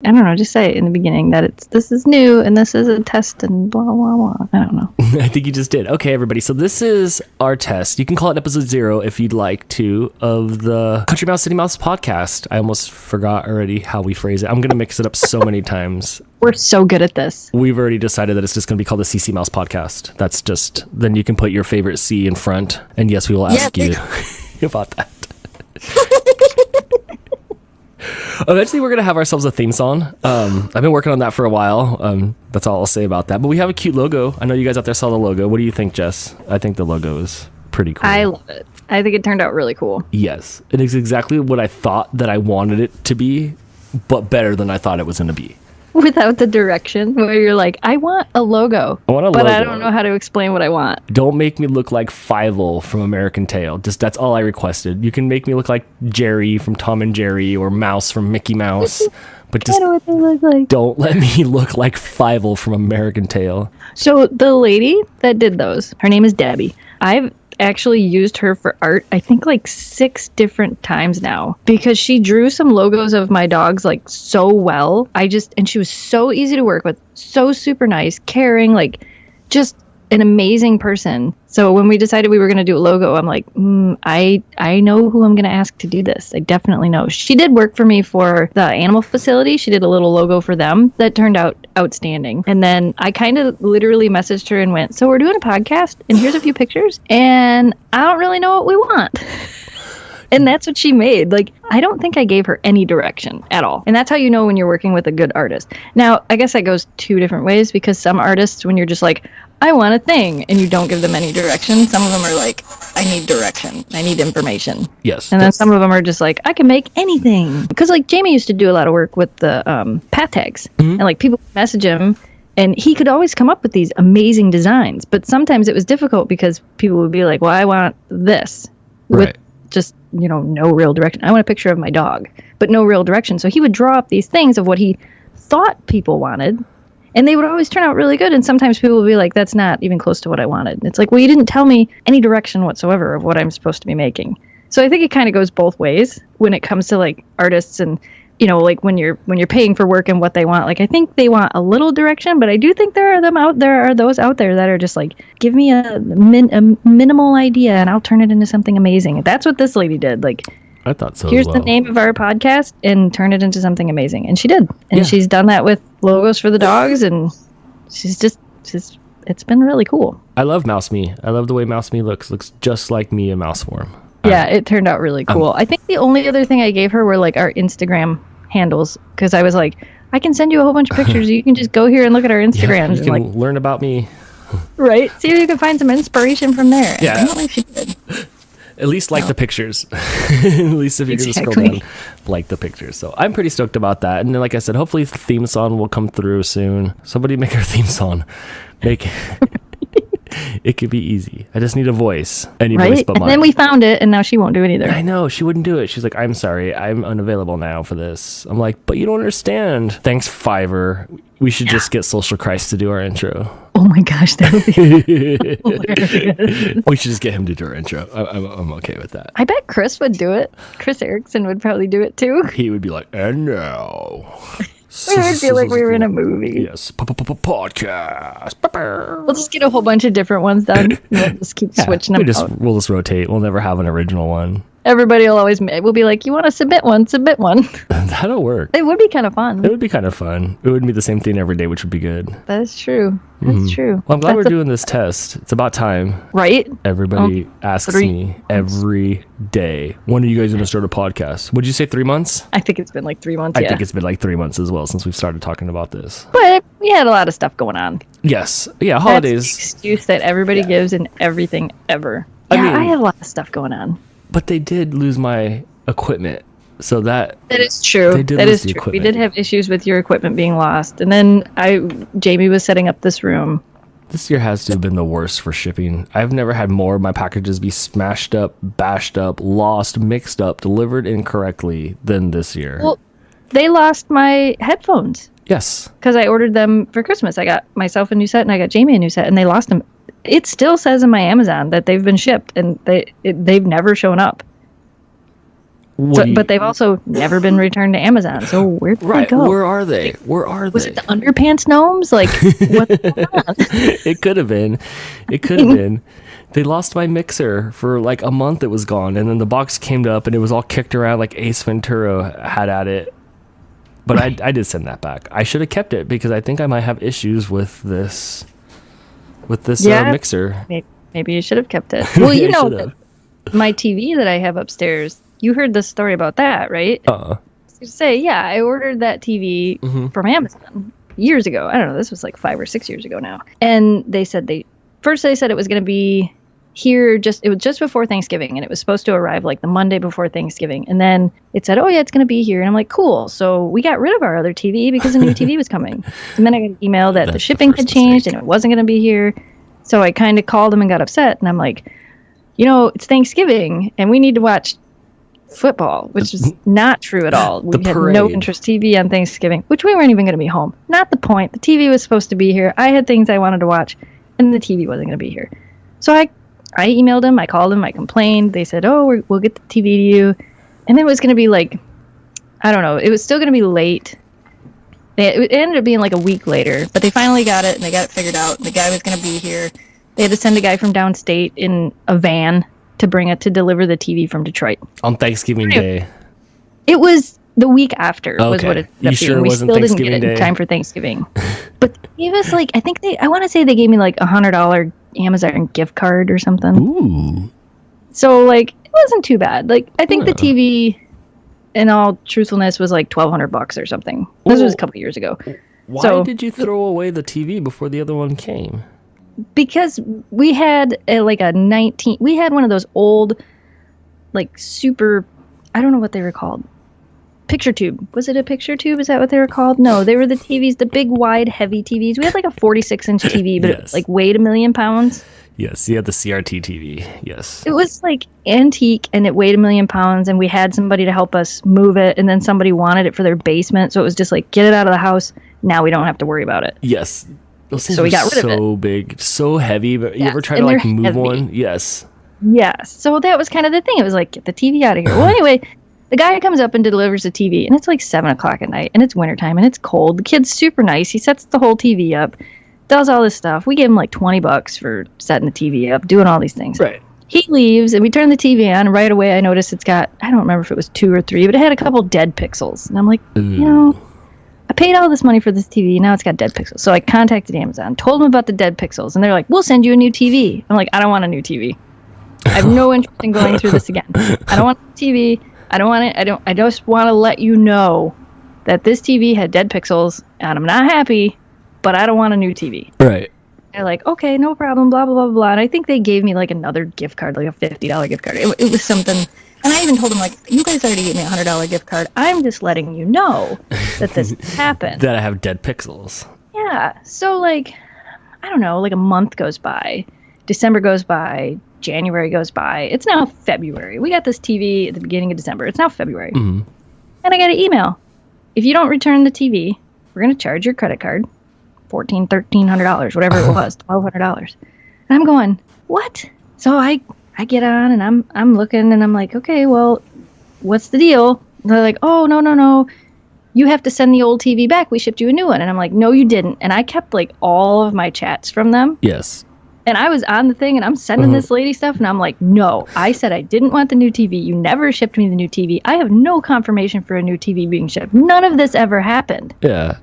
I don't know, just say in the beginning that this is new and this is a test and blah, blah, blah. I don't know. I think you just did. Okay, everybody. So this is our test. You can call it episode 0 if you'd like to of the Country Mouse City Mouse podcast. I almost forgot already how we phrase it. I'm going to mix it up so many times. We're so good at this. We've already decided that it's just going to be called the CC Mouse podcast. That's just, then you can put your favorite C in front. And yes, we will ask you about that. Eventually, we're going to have ourselves a theme song. I've been working on that for a while. That's all I'll say about that. But we have a cute logo. I know you guys out there saw the logo. What do you think, Jess? I think the logo is pretty cool. I love it. I think it turned out really cool. Yes. It is exactly what I thought that I wanted it to be, but better than I thought it was going to be. Without the direction, where you're like, I want a logo. But I don't know how to explain what I want. Don't make me look like Fievel from American Tail. Just that's all I requested. You can make me look like Jerry from Tom and Jerry or Mouse from Mickey Mouse. But just what they look like. Don't let me look like Fievel from American Tail. So the lady that did those, her name is Debbie. I've actually used her for art, I think like 6 different times now, because she drew some logos of my dogs like so well. And she was so easy to work with, so super nice, caring, like just an amazing person. So when we decided we were going to do a logo, I'm like, I know who I'm going to ask to do this. I definitely know. She did work for me for the animal facility. She did a little logo for them that turned out outstanding. And then I kind of literally messaged her and went, so we're doing a podcast and here's a few pictures and I don't really know what we want. And that's what she made. Like, I don't think I gave her any direction at all. And that's how you know when you're working with a good artist. Now, I guess that goes 2 different ways, because some artists, when you're just like, I want a thing, and you don't give them any direction, some of them are like, I need direction. I need information. Yes. And then some of them are just like, I can make anything. Because like Jamie used to do a lot of work with the path tags. Mm-hmm. And like people message him, and he could always come up with these amazing designs. But sometimes it was difficult because people would be like, well, I want this. Right. With just, no real direction. I want a picture of my dog, but no real direction. So he would draw up these things of what he thought people wanted, and they would always turn out really good. And sometimes people would be like, that's not even close to what I wanted. And it's like, well, you didn't tell me any direction whatsoever of what I'm supposed to be making. So I think it kind of goes both ways when it comes to like artists and, like when you're paying for work and what they want. Like, I think they want a little direction, but I do think there are those out there that are just like, give me a minimal idea and I'll turn it into something amazing. That's what this lady did. Like, I thought so. Here's the name of our podcast and turn it into something amazing. And she did. And she's done that with logos for the dogs, and it's been really cool. I love Mouse Me. I love the way Mouse Me looks. Looks just like me in mouse form. Yeah, it turned out really cool. I think the only other thing I gave her were like our Instagram handles, because I was like, I can send you a whole bunch of pictures. You can just go here and look at our Instagrams. You can learn about me. Right? See if you can find some inspiration from there. Yeah. I don't think she did. At least like the pictures. At least if you're going to scroll down, like the pictures. So I'm pretty stoked about that. And then, like I said, hopefully the theme song will come through soon. Somebody make our theme song. It could be easy. I just need a voice. Any voice but mine. And then we found it, and now she won't do it either. I know. She wouldn't do it. She's like, I'm sorry. I'm unavailable now for this. I'm like, but you don't understand. Thanks, Fiverr. We should just get Social Christ to do our intro. Oh my gosh, that would be hilarious. We should just get him to do our intro. I'm okay with that. I bet Chris would do it. Chris Erickson would probably do it too. He would be like, and now... We would feel like we were in a movie. Yes, podcast. We'll just get a whole bunch of different ones done. We'll just keep switching them out. We'll just rotate. We'll never have an original one. Everybody will be like, you want to submit one? Submit one. That'll work. It would be kind of fun. It would be kind of fun. It wouldn't be the same thing every day, which would be good. That is true. That's true. Well, I'm glad we're doing this test. It's about time. Right? Everybody asks me every day, when are you guys going to start a podcast? Would you say 3 months? I think it's been like 3 months, I think it's been like 3 months as well since we've started talking about this. But we had a lot of stuff going on. Yes. Yeah, holidays. That's the excuse that everybody gives in everything ever. I had a lot of stuff going on. But they did lose my equipment. So that is true. That is true. We did have issues with your equipment being lost. And then Jamie was setting up this room. This year has to have been the worst for shipping. I've never had more of my packages be smashed up, bashed up, lost, mixed up, delivered incorrectly than this year. Well, they lost my headphones. Yes. Because I ordered them for Christmas. I got myself a new set and I got Jamie a new set, and they lost them. It still says in my Amazon that they've been shipped, and they've never shown up. But they've also never been returned to Amazon. So where'd they go? Where are they? Where are Was they? it the underpants gnomes? Like, what's going on? It could have been. It could have been. They lost my mixer for like a month. It was gone, and then the box came up, and it was all kicked around like Ace Ventura had at it. But I did send that back. I should have kept it because I think I might have issues with this mixer. Maybe you should have kept it. Well, my TV that I have upstairs. You heard the story about that, right? I ordered that TV from Amazon years ago. I don't know. This was like 5 or 6 years ago now. And they said it was going to be here it was just before Thanksgiving, and it was supposed to arrive like the Monday before Thanksgiving. And then it said, oh yeah, it's going to be here. And I'm like, cool. So we got rid of our other TV because a new TV was coming. And then I got an email that the shipping had changed and it wasn't going to be here. So I kind of called them and got upset. And I'm like, it's Thanksgiving and we need to watch football, which is not true at all. We had no interest TV on Thanksgiving, which we weren't even going to be home. Not the point. The TV was supposed to be here. I had things I wanted to watch, and the TV wasn't going to be here. So I emailed them. I called them. I complained. They said, "Oh, we'll get the TV to you," and it was going to be like, I don't know. It was still going to be late. It ended up being like a week later, but they finally got it, and they got it figured out. The guy was going to be here. They had to send a guy from downstate in a van to bring it to deliver the TV from Detroit. On Thanksgiving Day. It was the week after was what it ended up being. We still didn't get it in time for Thanksgiving. But they gave us like, I want to say they gave me like $100 Amazon gift card or something. Ooh. So like, it wasn't too bad. Like, I think the TV, in all truthfulness, was like $1,200 or something. This was a couple years ago. Why did you throw away the TV before the other one came? Because we had we had one of those old, like super, I don't know what they were called. Picture tube. Was it a picture tube? Is that what they were called? No, they were the TVs, the big, wide, heavy TVs. We had like a 46-inch TV, but it like weighed 1,000,000 pounds. Yes, you had the CRT TV. Yes. It was like antique, and it weighed 1,000,000 pounds, and we had somebody to help us move it, and then somebody wanted it for their basement, so it was just like, get it out of the house. Now we don't have to worry about it. Yes. Those things so we got rid of it. So big, so heavy. But you ever try to like move heavy. One? Yes. Yes. So that was kind of the thing. It was like, get the TV out of here. Well, anyway, the guy comes up and delivers the TV, and it's like 7 o'clock at night, and it's wintertime, and it's cold. The kid's super nice. He sets the whole TV up, does all this stuff. We give him like $20 for setting the TV up, doing all these things. Right. He leaves, and we turn the TV on, and right away I noticed it's got, I don't remember if it was 2 or 3, but it had a couple dead pixels. And I'm like, I paid all this money for this TV, now it's got dead pixels. So I contacted Amazon, told them about the dead pixels, and they're like, we'll send you a new TV. I'm like, I don't want a new TV. I have no interest in going through this again. I don't want a TV. I don't want it. I just want to let you know that this TV had dead pixels, and I'm not happy, but I don't want a new TV. Right. They're like, okay, no problem, blah, blah, blah, blah. And I think they gave me like another gift card, like a $50 gift card. It was something. And I even told them, like, you guys already gave me a $100 gift card. I'm just letting you know that this happened. That I have dead pixels. Yeah. So, like, I don't know, like a month goes by. December goes by. January goes by. It's now February. We got this TV at the beginning of December. It's now February. Mm-hmm. And I got an email. If you don't return the TV, we're going to charge your credit card $1,300, whatever it was, $1,200. And I'm going, what? So I get on, and I'm looking, and I'm like, okay, well, what's the deal? And they're like, oh, no. You have to send the old TV back. We shipped you a new one. And I'm like, no, you didn't. And I kept like all of my chats from them. Yes. And I was on the thing, and I'm sending this lady stuff, and I'm like, no, I said I didn't want the new TV. You never shipped me the new TV. I have no confirmation for a new TV being shipped. None of this ever happened. Yeah.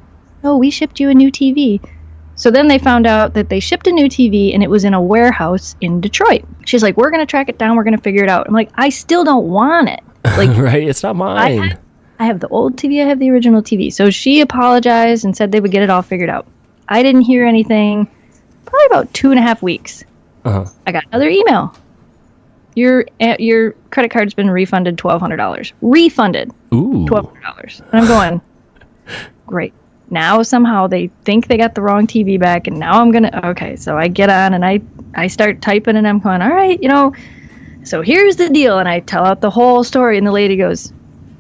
No, we shipped you a new TV. So then they found out that they shipped a new TV, and it was in a warehouse in Detroit. She's like, we're going to track it down. We're going to figure it out. I'm like, I still don't want it. Like, right? It's not mine. I have the old TV. I have the original TV. So she apologized and said they would get it all figured out. I didn't hear anything. Probably about 2.5 weeks. I got another email. Your credit card's been refunded $1,200. Refunded. Ooh. $1,200. And I'm going, great. Now somehow they think they got the wrong TV back, and now I'm going to, okay, so I get on, and I start typing, and I'm going, all right, so here's the deal, and I tell out the whole story, and the lady goes,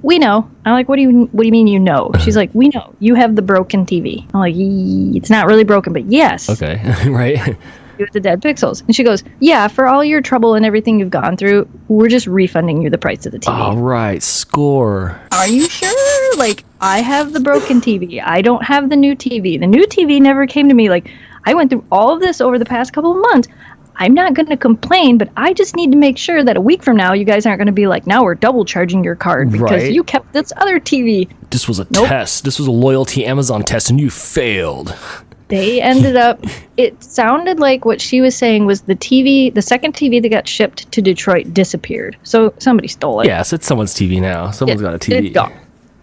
we know. I'm like, what do you mean you know? She's like, we know. You have the broken TV. I'm like, it's not really broken, but yes. Okay, right. with the dead pixels. And she goes, yeah, for all your trouble and everything you've gone through, we're just refunding you the price of the TV. All right, score. Are you sure? Like, I have the broken TV. I don't have the new TV. The new TV never came to me. Like, I went through all of this over the past couple of months. I'm not going to complain, but I just need to make sure that a week from now, you guys aren't going to be like, now we're double charging your card because you kept this other TV. This was a test. This was a loyalty Amazon test, and you failed. They ended up, it sounded like what she was saying was the TV, the second TV that got shipped to Detroit disappeared. So somebody stole it. Yes, it's someone's TV now. Someone's got a TV. It's gone.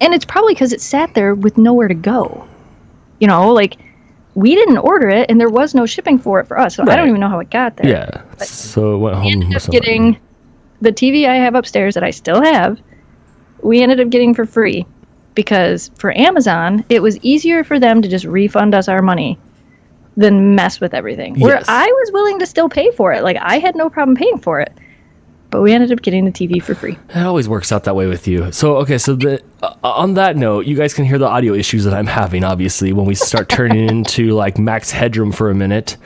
And it's probably because it sat there with nowhere to go. You know, like, we didn't order it, and there was no shipping for it for us, so I don't even know how it got there. Yeah, but so it went home. We ended up getting the TV I have upstairs that I still have. We ended up getting for free because for Amazon, it was easier for them to just refund us our money than mess with everything. Where I was willing to still pay for it. Like, I had no problem paying for it. But we ended up getting the TV for free. It always works out that way with you. So, okay, so on that note, you guys can hear the audio issues that I'm having, obviously, when we start turning into, like, max headroom for a minute.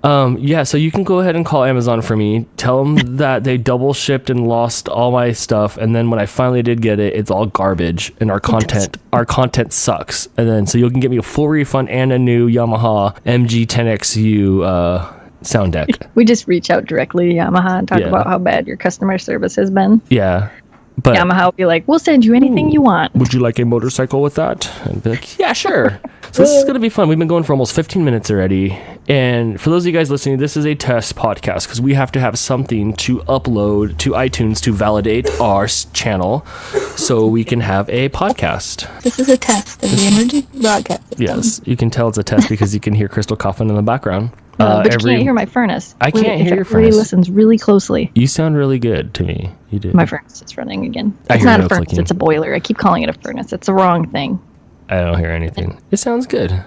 Yeah, so you can go ahead and call Amazon for me. Tell them that they double shipped and lost all my stuff. And then when I finally did get it, it's all garbage. And our content sucks. And then, so you can get me a full refund and a new Yamaha MG10XU sound deck. We just reach out directly to Yamaha and talk about how bad your customer service has been. Yeah. But Yamaha will be like, we'll send you anything you want. Would you like a motorcycle with that? And be like, yeah, sure. So this is going to be fun. We've been going for almost 15 minutes already. And for those of you guys listening, this is a test podcast because we have to have something to upload to iTunes to validate our channel so we can have a podcast. This is a test of the emergency broadcast system. Yes, you can tell it's a test because you can hear Crystal coughing in the background. But you can't hear my furnace. I can't hear your furnace. Everybody listens really closely. You sound really good to me. You do. My furnace is running again. It's not a furnace. It's a boiler. I keep calling it a furnace. It's the wrong thing. I don't hear anything. It sounds good.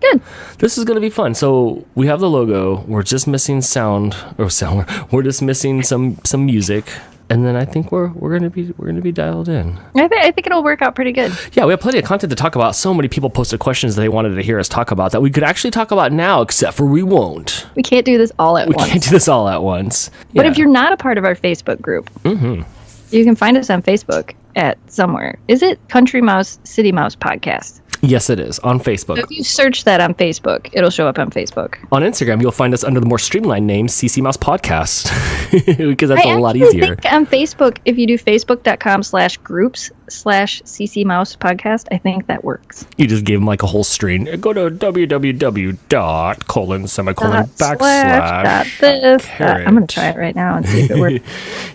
Good. This is going to be fun. So we have the logo. We're just missing sound. We're just missing some music. And then I think we're gonna be dialed in. I think it'll work out pretty good. Yeah, we have plenty of content to talk about. So many people posted questions that they wanted to hear us talk about that we could actually talk about now, except for we won't. We can't do this all at once. We can't do this all at once. But if you're not a part of our Facebook group, you can find us on Facebook at somewhere. Is it Country Mouse City Mouse Podcast? Yes, it is, on Facebook. So if you search that on Facebook, it'll show up on Facebook. On Instagram, you'll find us under the more streamlined name, CC Mouse Podcast, because that's a lot easier. I think on Facebook, if you do facebook.com/groups/CC Mouse Podcast, I think that works. You just gave them like a whole string. Go to www.:// I'm going to try it right now and see if it works.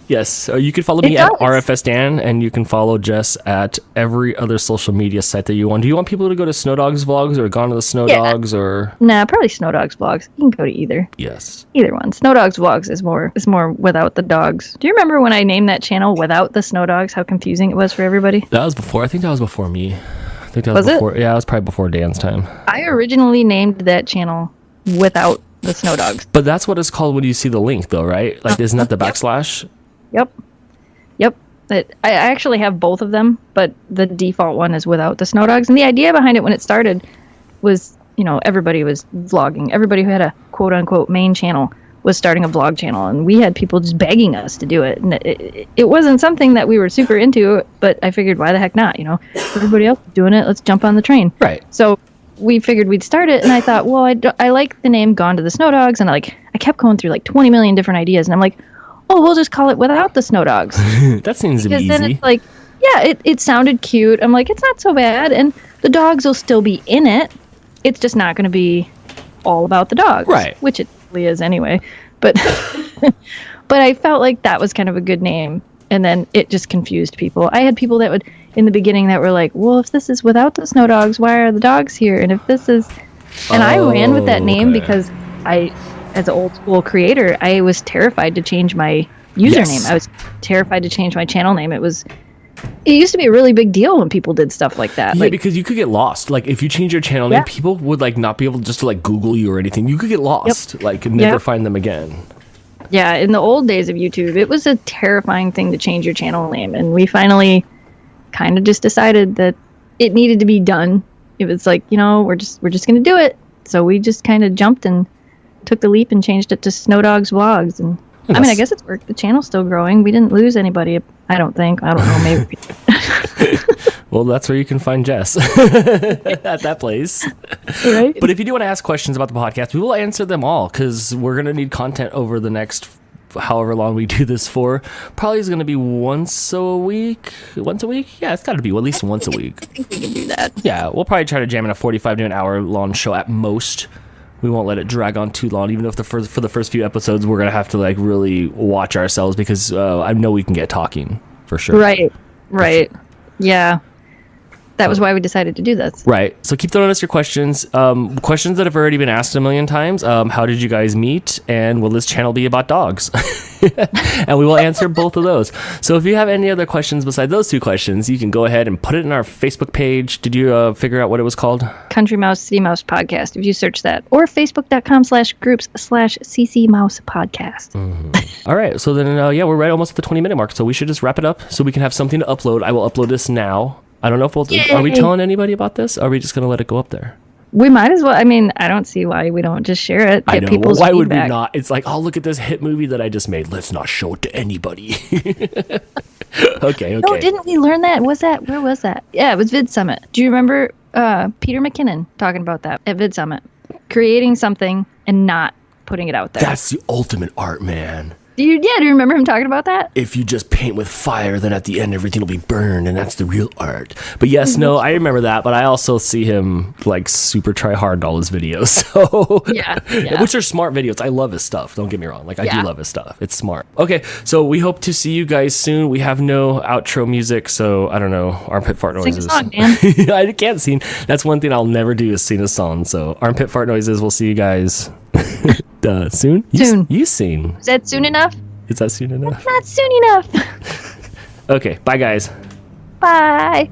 Yes, you can follow me at RFS Dan, and you can follow Jess at every other social media site that you want. Do you want people to go to Snow Dogs Vlogs or Gone to the Snow Dogs or? Nah, probably Snow Dogs Vlogs. You can go to either. Yes. Either one. Snow Dogs Vlogs is more without the dogs. Do you remember when I named that channel Without the Snow Dogs? How confusing it was for everybody? That was before. I think that was before me. I think that was before. Yeah, it was probably before Dan's time. I originally named that channel Without the Snow Dogs. But that's what it's called when you see the link, though, right? Like, isn't that the backslash? Yep. I actually have both of them, but the default one is Without the Snow Dogs. And the idea behind it when it started was, everybody was vlogging. Everybody who had a quote-unquote main channel was starting a vlog channel, and we had people just begging us to do it. And it wasn't something that we were super into, but I figured, why the heck not? Everybody else is doing it. Let's jump on the train. Right. So we figured we'd start it, and I thought, well, I like the name Gone to the Snow Dogs, and I kept going through like 20 million different ideas, and I'm like, oh, we'll just call it Without the Snow Dogs. That seems to be easy. Then it's like, yeah, it sounded cute. I'm like, it's not so bad, and the dogs will still be in it. It's just not going to be all about the dogs, right? Which it really is anyway. But but I felt like that was kind of a good name, and then it just confused people. I had people that would in the beginning that were like, well, if this is Without the Snow Dogs, why are the dogs here? And if this is, and I ran with that name because as an old school creator, I was terrified to change my username. Yes. I was terrified to change my channel name. It used to be a really big deal when people did stuff like that. Yeah, because you could get lost. Like, if you change your channel name, people would not be able just to Google you or anything. You could get lost, and never find them again. Yeah, in the old days of YouTube, it was a terrifying thing to change your channel name, and we finally kind of just decided that it needed to be done. It was like, we're just going to do it. So we just kind of jumped and took the leap and changed it to Snow Dogs Vlogs. And I mean, I guess it's worked. The channel's still growing. We didn't lose anybody. I don't think. I don't know. Maybe. Well, that's where you can find Jess at that place. Right. But if you do want to ask questions about the podcast, we will answer them all because we're going to need content over the next however long we do this for. Probably is going to be once a week. Yeah, it's got to be at least once a week. I think we can do that. Yeah, we'll probably try to jam in a 45 to an hour long show at most. We won't let it drag on too long, even if for the first few episodes we're going to have to like really watch ourselves because I know we can get talking for sure. Right. Yeah. That was why we decided to do this. Right. So keep throwing us your questions. Questions that have already been asked a million times. How did you guys meet? And will this channel be about dogs? And we will answer both of those. So if you have any other questions besides those two questions, you can go ahead and put it in our Facebook page. Did you figure out what it was called? Country Mouse City Mouse Podcast, if you search that. Or facebook.com/groups/CC Mouse Podcast. Mm-hmm. All right. So then, we're right almost at the 20-minute mark. So we should just wrap it up so we can have something to upload. I will upload this now. I don't know if are we telling anybody about this? Or are we just going to let it go up there? We might as well. I mean, I don't see why we don't just share it. I Get know. people's Why would feedback. we not? It's like, oh, look at this hit movie that I just made. Let's not show it to anybody. Okay. No, didn't we learn that? Where was that? Yeah, it was Vid Summit. Do you remember Peter McKinnon talking about that at Vid Summit? Creating something and not putting it out there. That's the ultimate art, man. Do you remember him talking about that? If you just paint with fire, then at the end everything will be burned, and that's the real art. But yes, no, I remember that. But I also see him like super try hard in all his videos. So Yeah. which are smart videos. I love his stuff. Don't get me wrong. Like I Yeah. do love his stuff. It's smart. Okay, so we hope to see you guys soon. We have no outro music, so I don't know. Armpit fart noises. Sing a song, man. I can't sing. That's one thing I'll never do is sing a song. So armpit fart noises. We'll see you guys soon. Soon. You sing. Is that soon enough? Is that soon enough? Not soon enough. Okay, bye guys. Bye.